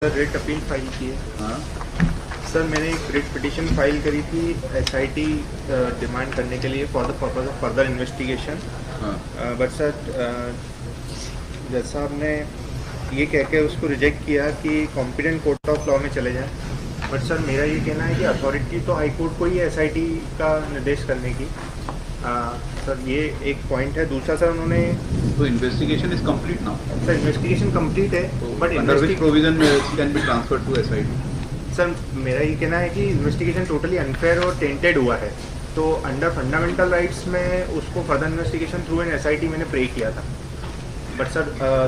Sir writ appeal file की है। हाँ सर मैंने एक रिट पिटीशन फाइल करी थी एसआईटी डिमांड करने के लिए for the purpose of further investigation. हाँ बट सर जज साहब ने ये कह के उसको रिजेक्ट किया कि कॉम्पिटेंट कोर्ट ऑफ लॉ में चले जाएं। बट सर मेरा ये कहना है कि अथॉरिटी तो हाई कोर्ट को ही एसआईटी का निर्देश करने की। सर ये एक पॉइंट है। दूसरा सर उन्होंने तो investigation is complete now. Sir investigation complete है but under which provision can be transferred to SIT? Sir मेरा ये कहना है कि इन्वेस्टिगेशन टोटली अनफेयर और टेंटेड हुआ है, तो अंडर फंडामेंटल राइट्स में उसको further investigation through an SIT मैंने प्रे किया था। बट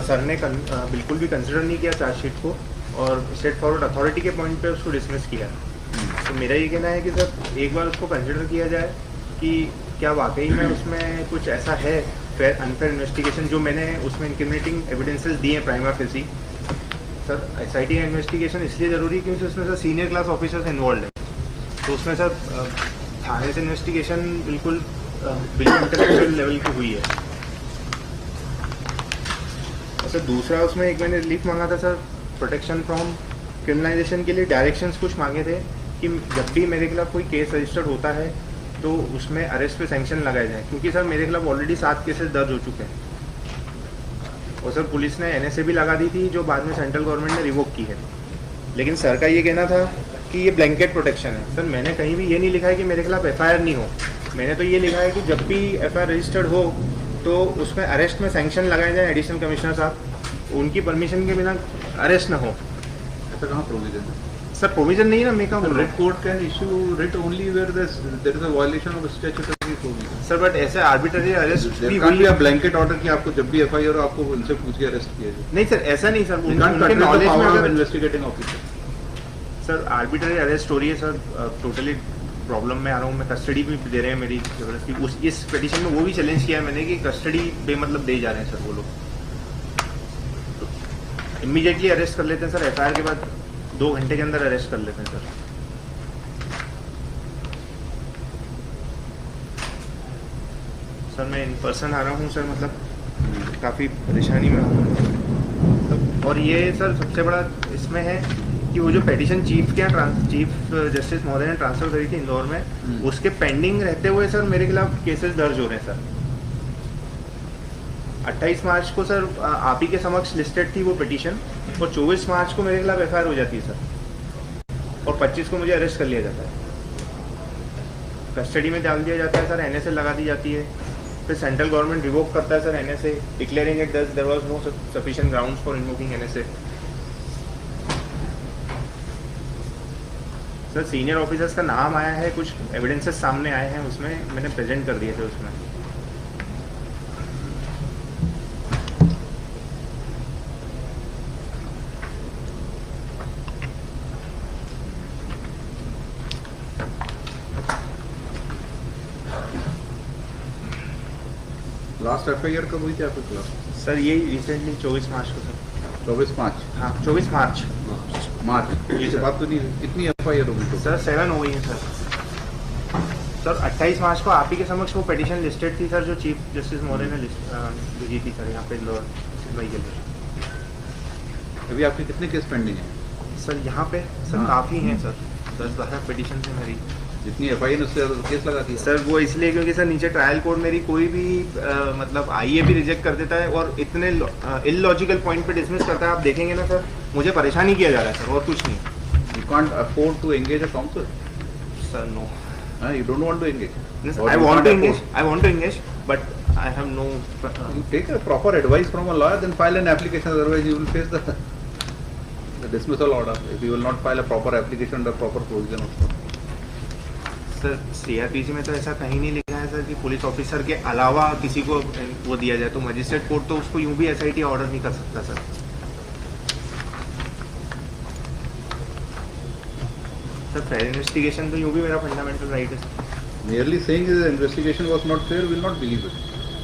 सर ने बिल्कुल भी कंसिडर नहीं किया चार्जशीट को और स्ट्रेट फॉरवर्ड अथॉरिटी के पॉइंट पे उसको डिसमिस किया। तो मेरा ये कहना है कि सर एक बार उसको कंसिडर किया जाए कि क्या वाकई में उसमें कुछ ऐसा है फेयर अनफेयर इन्वेस्टिगेशन जो मैंने उसमें इंक्रिमिनेटिंग एविडेंसेस दिए हैं प्राइमा फेसी। सर एसआईटी का इन्वेस्टिगेशन इसलिए ज़रूरी है क्योंकि उसमें sir senior class officers involve है, तो उसमें सर थाने से इन्वेस्टिगेशन बिल्कुल इंटेलेक्चुअल लेवल की हुई है। सर दूसरा उसमें एक मैंने रिलीफ मांगा था सर, प्रोटेक्शन फ्रॉम क्रिमिनलाइजेशन के लिए डायरेक्शंस कुछ मांगे थे कि जब भी मेरे खिलाफ कोई केस रजिस्टर्ड होता है तो उसमें अरेस्ट पे सैंक्शन लगाए जाए, क्योंकि सर मेरे खिलाफ ऑलरेडी 7 केसेस दर्ज हो चुके हैं और सर पुलिस ने एनएसए भी लगा दी थी जो बाद में सेंट्रल गवर्नमेंट ने रिवोक की है। लेकिन सर का ये कहना था कि ये ब्लैंकेट प्रोटेक्शन है। सर मैंने कहीं भी ये नहीं लिखा है कि मेरे खिलाफ एफआईआर नहीं हो, मैंने तो ये लिखा है कि जब भी एफआईआर रजिस्टर्ड हो तो उसमें अरेस्ट में सैंक्शन लगाए जाए, एडिशनल कमिश्नर साहब उनकी परमिशन के बिना अरेस्ट ना हो। ऐसा कहाँ प्रोविजन है? सर प्रोविजन नहीं ना, मैं कहाँ बोल रहा writ court can issue writ only where there is a violation of statutory provision. Sir but ऐसे आर्बिट्ररी अरेस्ट भी can't be a blanket order कि आपको जब भी एफआईआर हो आपको उनसे पूछ के अरेस्ट किया जाए। नहीं सर ऐसा नहीं सर, उनके नॉलेज में अगर investigating officer sir arbitrary arrest हो रही है सर, टोटली प्रॉब्लम में आ रहा हूँ मैं। कस्टडी भी दे रहे हैं मेरी जबरदस्ती। उस इस पिटीशन में वो भी चैलेंज किया है मैंने कि कस्टडी बेमतलब दे जा रहे हैं सर वो लोग। इमीडिएटली अरेस्ट कर लेते हैं सर, एफआईआर के बाद 2 घंटे के अंदर अरेस्ट कर लेते हैं सर। सर मैं इन पर्सन आ रहा हूँ सर, मतलब काफ़ी परेशानी में हूँ। और ये सर सबसे बड़ा इसमें है कि वो जो पेटिशन चीफ के यहाँ चीफ जस्टिस महोदय ने ट्रांसफर करी थी इंदौर में, उसके पेंडिंग रहते हुए सर मेरे खिलाफ केसेस दर्ज हो रहे हैं सर। 28 मार्च को सर आप ही के समक्ष लिस्टेड थी वो पिटीशन और 24 मार्च को मेरे खिलाफ एफआईआर हो जाती है सर और 25 को मुझे अरेस्ट कर लिया जाता है, कस्टडी में डाल दिया जाता है सर, एनएसए लगा दी जाती है, फिर सेंट्रल गवर्नमेंट रिवोक करता है sir NSA, declaring it there was no sufficient grounds for invoking NSA. Sir senior officers का नाम आया है, कुछ एविडेंसेस सामने आए हैं, उसमें मैंने प्रेजेंट कर दिए थे उसमें। लास्ट एफआईआर कब हुई थी आपके खिलाफ? सर ये रिसेंटली 24 मार्च को सर। 24 मार्च? हाँ 24 मार्च इसके बाद तो नहीं। कितनी एफआईआर होगी तो? सर 7 हो गई है सर। सर 28 मार्च को आप ही के समक्ष वो पिटीशन लिस्टेड थी सर, जो चीफ जस्टिस महोदय ने भेजी थी सर यहाँ पे इंदौर के लिए। अभी आपके कितने केस पेंडिंग हैं? सर यहाँ पे सर काफ़ी हैं सर, 10-12 पिटीशन है मेरी। जितनी एफआईआर उससे केस लगा दी सर वो इसलिए क्योंकि सर नीचे ट्रायल कोर्ट मेरी कोई भी मतलब आईए भी रिजेक्ट कर देता है और इतने इलॉजिकल पॉइंट पे डिसमिस करता है। आप देखेंगे ना सर, मुझे परेशान किया जा रहा है सर और कुछ नहीं। You can't afford to engage a counsellor? Sir no, you don't want to engage? I want to engage but I have no you take a proper advice from a lawyer, then file an application, otherwise you will face the dismissal order if you will not file a proper application under proper provision of law. Sir CrPC में तो ऐसा कहीं नहीं लिखा है sir कि police officer के अलावा किसी को वो दिया जाए, तो मजिस्ट्रेट कोर्ट तो उसको यूं भी एसआईटी ऑर्डर नहीं कर सकता सर। सर फेयर इन्वेस्टिगेशन तो यूं भी मेरा फंडामेंटल राइट है। Merely saying the investigation was not fair will not believe it.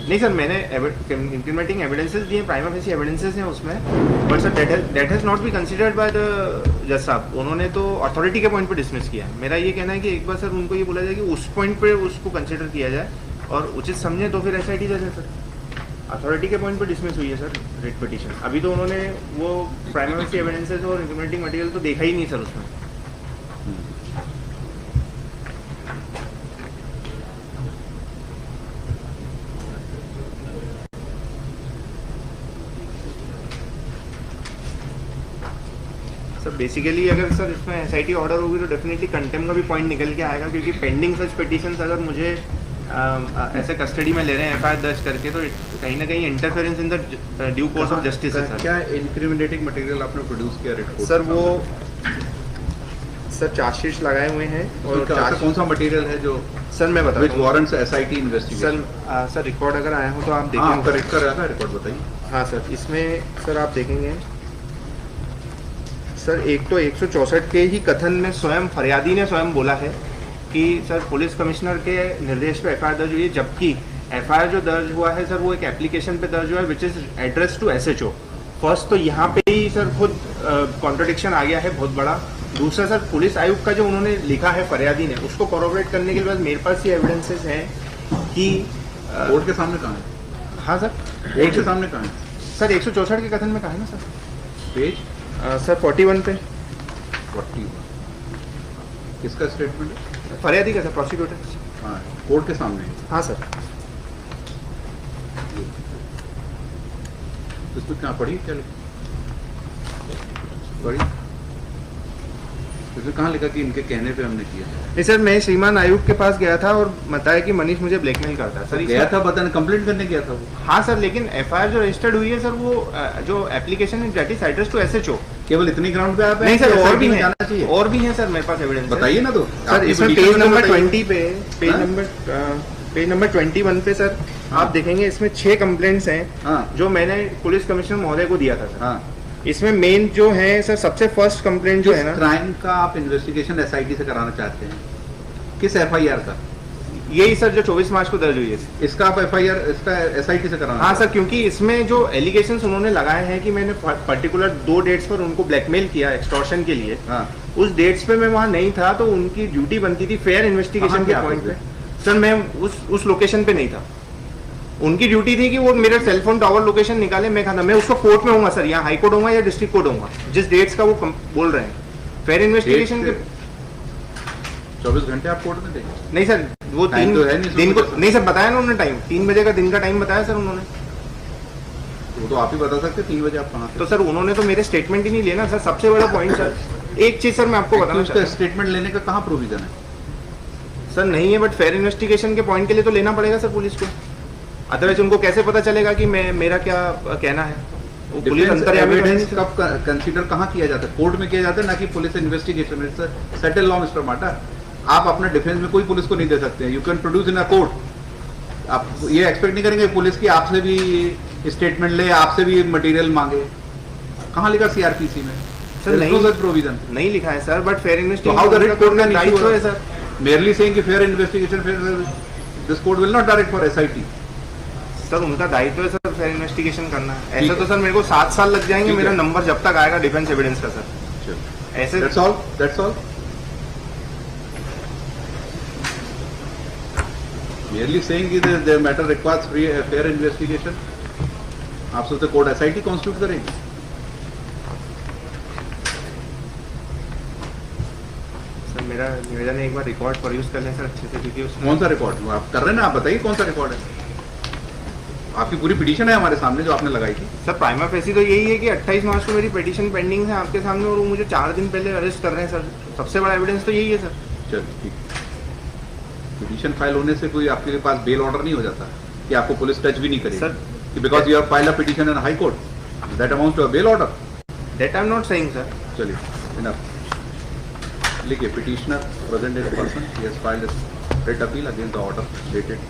नहीं सर, मैंने इंक्रिमिनेटिंग एविडेंसेस दिए, प्राइमा फेसी एविडेंसेस हैं उसमें, but sir that has not be considered by the जज साहब। उन्होंने तो अथॉरिटी के पॉइंट पे डिसमिस किया। मेरा ये कहना है कि एक बार सर उनको ये बोला जाए कि उस पॉइंट पे उसको कंसीडर किया जाए और उचित समझे तो फिर एसआईटी दे दें सर। अथॉरिटी के पॉइंट पर डिसमिस हुई है सर रेट पिटीशन। अभी तो उन्होंने वो प्राइमरी एविडेंसेस और इंक्रिमिनेटिंग मटेरियल तो देखा ही नहीं सर उसमें। सर बेसिकली अगर सर इसमें एसआईटी ऑर्डर होगी तो डेफिनेटली कंटेम्प्ट का भी पॉइंट निकल के आएगा, क्योंकि पेंडिंग सच पिटीशंस अगर मुझे ऐसे कस्टडी में ले रहे हैं एफआईआर दर्ज करके, तो कहीं ना कहीं interference in the due course of justice है सर। क्या इंक्रिमिनेटिंग मटेरियल आपने प्रोड्यूस किया रेड कोर्ट? सर वो सर चार्जशीट लगाए हुए हैं और कौन सा मटेरियल है जो सर मैं बता which warrants SIT investigation? Sir record अगर आया हो तो आप हाँ, देखेंगे। करेक्ट कर रहा था रिकॉर्ड, बताइए। हाँ सर, इसमें सर आप देखेंगे सर एक तो 164 के ही कथन में स्वयं फरियादी ने स्वयं बोला है कि सर पुलिस कमिश्नर के निर्देश पे एफआईआर दर्ज हुई है, जबकि एफआईआर जो दर्ज हुआ है सर वो एक एप्लीकेशन पे दर्ज हुआ है which is address to SHO. First तो यहाँ पे ही सर खुद कॉन्ट्रडिक्शन आ गया है बहुत बड़ा। दूसरा सर पुलिस आयुक्त का जो उन्होंने लिखा है फरियादी ने, उसको कॉरोबरेट करने के बाद मेरे पास ये एविडेंसेस हैं कि कोर्ट के सामने कहाँ है? हाँ सर, कोर्ट के सामने कहाँ है सर 164 के कथन में कहा है ना सर, पेज सर 41 पे 41 किसका स्टेटमेंट है? फरियादी का सर, प्रोसिक्यूटर। हाँ, कोर्ट के सामने। हाँ सर, इसमें क्या पढ़ी, क्या पढ़ी? इसमें कहाँ लिखा कि इनके कहने पे हमने किया? नहीं सर, मैं श्रीमान आयुक्त के पास गया था और बताया कि मनीष मुझे ब्लैकमेल करता है सर। गया था, बताने कंप्लेंट करने गया था वो। हाँ सर, लेकिन एफआईआर जो रजिस्टर्ड हुई है सर वो जो एप्लीकेशन है that is address to SHO. केवल इतनी ग्राउंड पे आप नहीं सर, और भी जाना चाहिए, है, और भी है सर मेरे पास एविडेंस। बताइए ना। तो सर इसमें पेज नंबर 20 पे, पेज नंबर 21 पे सर आप देखेंगे इसमें 6 कंप्लेंट्स हैं जो मैंने पुलिस कमिश्नर महोदय को दिया था सर। इसमें मेन जो है सर, सबसे फर्स्ट कंप्लेंट जो है ना, क्राइम का आप इन्वेस्टिगेशन एसआईटी से कराना चाहते हैं, किस एफआईआर का? यही सर जो 24 मार्च को दर्ज हुई है इसका आप एफआईआर इसका एसआईटी से कराना? हाँ सर, क्योंकि इसमें जो एलिगेशंस उन्होंने लगाए हैं कि मैंने पर्टिकुलर 2 डेट्स पर उनको ब्लैकमेल किया एक्सटॉर्शन के लिए। उस डेट्स पे मैं वहाँ नहीं था, तो उनकी ड्यूटी बनती थी फेयर इन्वेस्टिगेशन के पॉइंट पे। सर मैं उस लोकेशन पे नहीं था, उनकी ड्यूटी थी कि वो मेरा सेलफोन टावर लोकेशन निकाले, मैं खाता, मैं उसको कोर्ट में होऊंगा सर, यहाँ हाई कोर्ट होऊंगा या डिस्ट्रिक्ट कोर्ट होऊंगा, जिस डेट्स का वो बोल रहे हैं फेयर इन्वेस्टिगेशन के। 24 घंटे आप कोर्ट में थे? नहीं सर, वो 3 दिन को नहीं सर बताया ना उन्होंने टाइम, 3 बजे का दिन का टाइम बताया सर उन्होंने। वो तो आप ही बता सकते 3 बजे आप कहाँ थे? तो सर उन्होंने तो मेरे स्टेटमेंट ही नहीं लिया ना सर, सबसे बड़ा पॉइंट सर। एक चीज सर मैं आपको बताना चाहता हूं, स्टेटमेंट लेने का कहाँ प्रोविजन है? सर नहीं है, बट फेयर इन्वेस्टिगेशन के पॉइंट के लिए तो लेना पड़ेगा सर पुलिस को, अदरवाइज उनको कैसे पता चलेगा कि मेरा क्या कहना है? वो पुलिस एविडेंस कब कंसीडर कहाँ किया जाता है? कोर्ट में किया जाता है, ना कि पुलिस इन्वेस्टिगेशन में। सेटल लॉ मिस्टर माटा, आप अपना डिफेंस में कोई पुलिस को नहीं दे सकते हैं। You can produce in a court. आप ये एक्सपेक्ट नहीं करेंगे पुलिस की आपसे भी स्टेटमेंट ले, आपसे भी मटेरियल मांगे। कहाँ लिखा सीआरपीसी में? सर नहीं, प्रोविजन नहीं लिखा है sir, but fair investigation how the red court का दायित्व है सर? merely saying कि fair investigation, this court will not direct for SIT. Sir उनका दायित्व है सर फेयर इन्वेस्टिगेशन करना। ऐसे तो सर मेरे को 7 साल लग जाएंगे मेरा नंबर जब तक आएगा डिफेंस एविडेंस का सर। ऐसे that's all. Merely saying कि the matter requires fair investigation. आप सोचते कोर्ट SIT कॉन्स्टिट्यूट करेंगे? सर मेरा निवेदन है एक बार रिकॉर्ड परयूज कर लें सर अच्छे से, क्योंकि उसमें कौन सा रिकॉर्ड आप कर रहे हैं ना? आप बताइए कौन सा रिकॉर्ड है? आपकी पूरी पिटीशन है हमारे सामने जो आपने लगाई थी। सर प्राइमा फेसी तो यही है कि 28 मार्च को मेरी पिटीशन पेंडिंग है आपके सामने, और वो मुझे 4 दिन पहले अरेस्ट कर रहे हैं सर। सबसे बड़ा एविडेंस तो यही है सर। चलिए ठीक, पिटीशन फाइल होने से कोई आपके पास बेल ऑर्डर नहीं हो जाता कि आपको पुलिस टच भी नहीं करेगी सर, कि because you have filed a petition in high court that amounts to a bail order. That I am not saying sir. चलिए इनफ लिखिए, petitioner present is person he has filed a writ appeal against the order dated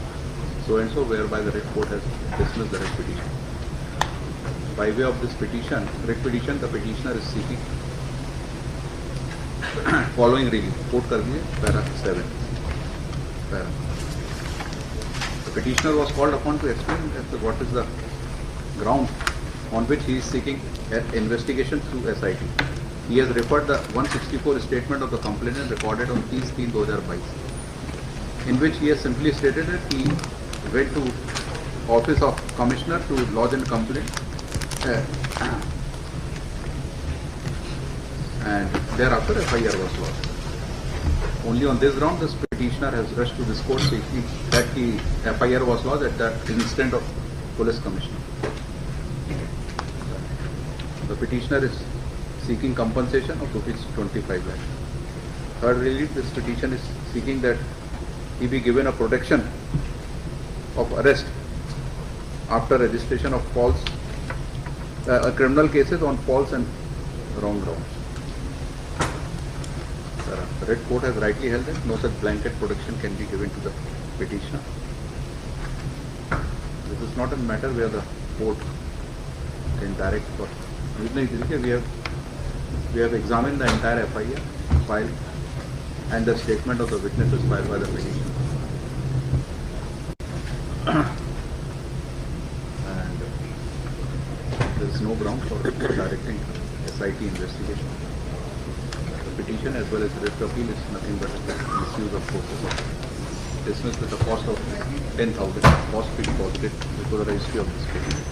so and so whereby the writ court has dismissed the writ petition. By way of this writ petition, the petitioner is seeking following relief. Quote कर दिए para 7. The petitioner was called upon to explain what is the ground on which he is seeking an investigation through SIT. He has referred the 164 statement of the complainant recorded on 30/3/2022, in which he has simply stated that he went to Office of Commissioner to lodge and complaint. And thereafter FIR was lodged. Only on this ground, this petitioner has rushed to this court stating that the FIR was lodged at that instant of police commissioner. The petitioner is seeking compensation of rupees 25 lakh. Third relief, this petition is seeking that he be given a protection of arrest after registration of false criminal cases on false and wrong grounds. The Red Court has rightly held that no such blanket protection can be given to the petitioner. This is not a matter where the court can direct for. We have examined the entire FIR file and the statement of the witnesses filed by the petitioner. And there is no ground for directing SIT investigation. The petition as well as the writ appeal is nothing but a misuse of force. Dismissed with a cost of 10,000, cost be deposited before the registry of this petition.